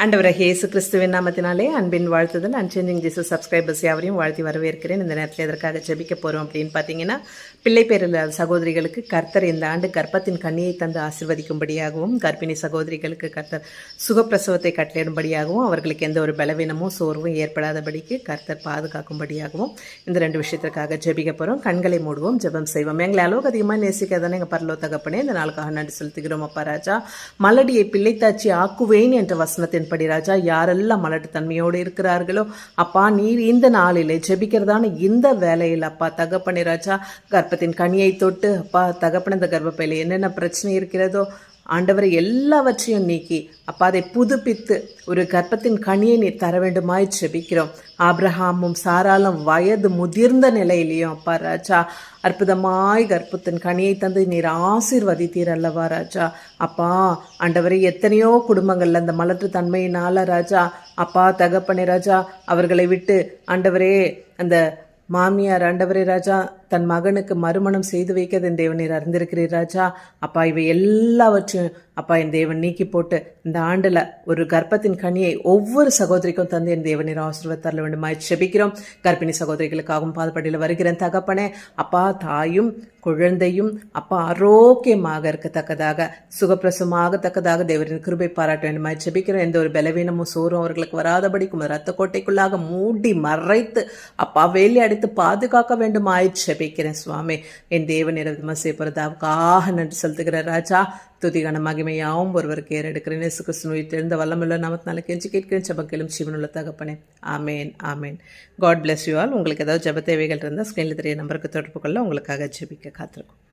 ஆண்டவராகிய இயேசு கிறிஸ்துவின் நாமத்தினாலே அன்பின் வாழ்த்துதல் அன்சேஞ்சிங் ஜீசஸ் சப்ஸ்கிரைபர்ஸ் யாவரையும் வாழ்த்தி வரவேற்கிறேன். இந்த நேரத்தில் எதற்காக ஜெபிக்க போகிறோம் அப்படின்னு பார்த்தீங்கன்னா, பிள்ளை பேரில் சகோதரிகளுக்கு கர்த்தர் இந்த ஆண்டு கர்ப்பத்தின் கண்ணியை தந்து ஆசீர்வதிக்கும்படியாகவும், கர்ப்பிணி சகோதரிகளுக்கு கர்த்தர் சுகப்பிரசவத்தை கட்டளையிடும்படியாகவும், அவர்களுக்கு எந்த ஒரு பலவீனமும் சோர்வும் ஏற்படாதபடிக்கு கர்த்தர் பாதுகாக்கும்படியாகவும் இந்த 2 விஷயத்திற்காக ஜெபிக்க போகிறோம். கண்களை மூடுவோம், ஜெபம் செய்வோம். எங்களை அளவுக்கு அதிகமாக நேசிக்காதானே எங்கள் பரலோ தகப்பனே, இந்த நாளுக்காக நன்றி செலுத்துகிறோம். அப்பா ராஜா, மலடியை பிள்ளைத்தாச்சி ஆக்குவேன் என்ற வசனத்தின் படி ராஜா, யாரெல்லாம் மலட்டு தன்மையோடு இருக்கிறார்களோ அப்பா, நீர் இந்த நாளிலே ஜெபிக்கிறதான இந்த வேலையில் அப்பா தகப்பனே ராஜா, கர்ப்பத்தின் கனியை தொட்டு அப்பா தகப்பன இந்த கர்ப்பப்பையில் என்னென்ன பிரச்சனை இருக்கிறதோ ஆண்டவரை எல்லாவற்றையும் நீக்கி அப்பா அதை புதுப்பித்து ஒரு கர்ப்பத்தின் கனியை நீர் தர வேண்டுமாய் ஜெபிக்கிறோம். ஆபிரகாமும் சாராலும் வயது முதிர்ந்த நிலையிலையும் அப்பா ராஜா அற்புதமாய் கர்ப்பத்தின் கனியை தந்து நீர் ஆசீர்வதித்தீர் அல்லவா ராஜா. அப்பா ஆண்டவரை எத்தனையோ குடும்பங்கள்ல அந்த மலட்டு தன்மையினால ராஜா அப்பா தகப்பனே ராஜா அவர்களை விட்டு ஆண்டவரே அந்த மாமியார் ஆண்டவரே ராஜா தன் மகனுக்கு மறுமணம் செய்து வைக்கிறது என் தேவனீர் அறிந்திருக்கிறீர் ராஜா. அப்பா இவை எல்லாவற்றையும் அப்பா என் தேவன் நீக்கி போட்டு இந்த ஆண்டில் ஒரு கர்ப்பத்தின் கனியை ஒவ்வொரு சகோதரிக்கும் தந்து என் தேவனீர் ஆசீர்வாதம் வேண்டுமாய் ஜெபிக்கிறோம். கர்ப்பிணி சகோதரிகளுக்காகவும் பாதப்படியில் வருகிறேன் தகப்பனே. அப்பா தாயும் குழந்தையும் அப்பா ஆரோக்கியமாக இருக்கத்தக்கதாக சுகப்பிரசமாகத்தக்கதாக தேவரின் கிருபை பாராட்ட வேண்டுமாய் ஜெபிக்கிறோம். எந்த ஒரு பலவீனமும் சோறும் அவர்களுக்கு வராதபடிக்கும் ரத்த கோட்டைக்குள்ளாக மூடி மறைத்து அப்பா வேலி அடித்து பாதுகாக்க வேண்டுமாய் ஜெபிக்கிறேன் சுவாமி. என் தேவன் செய்யப்படுறதுக்காக நன்றி செலுத்துகிற ராஜா. துதிகான மகிமையாவும் ஒருவருக்கு ஏறெடுக்கிறேன். இயேசு கிறிஸ்து எழுந்த வல்லமுள்ள நாமத்தினால கெஞ்சி கேட்கிறேன். ஜெபங்களும் ஜீவனுள்ள தகப்பனே. ஆமேன் ஆமேன். God bless you all. உங்களுக்கு ஏதாவது ஜெப தேவைகள் இருந்தால் ஸ்கிரீனில் தெரிய நம்பருக்கு தொடர்பு கொள்ள உங்களுக்காக ஜெபிக்க காத்திருக்கும்.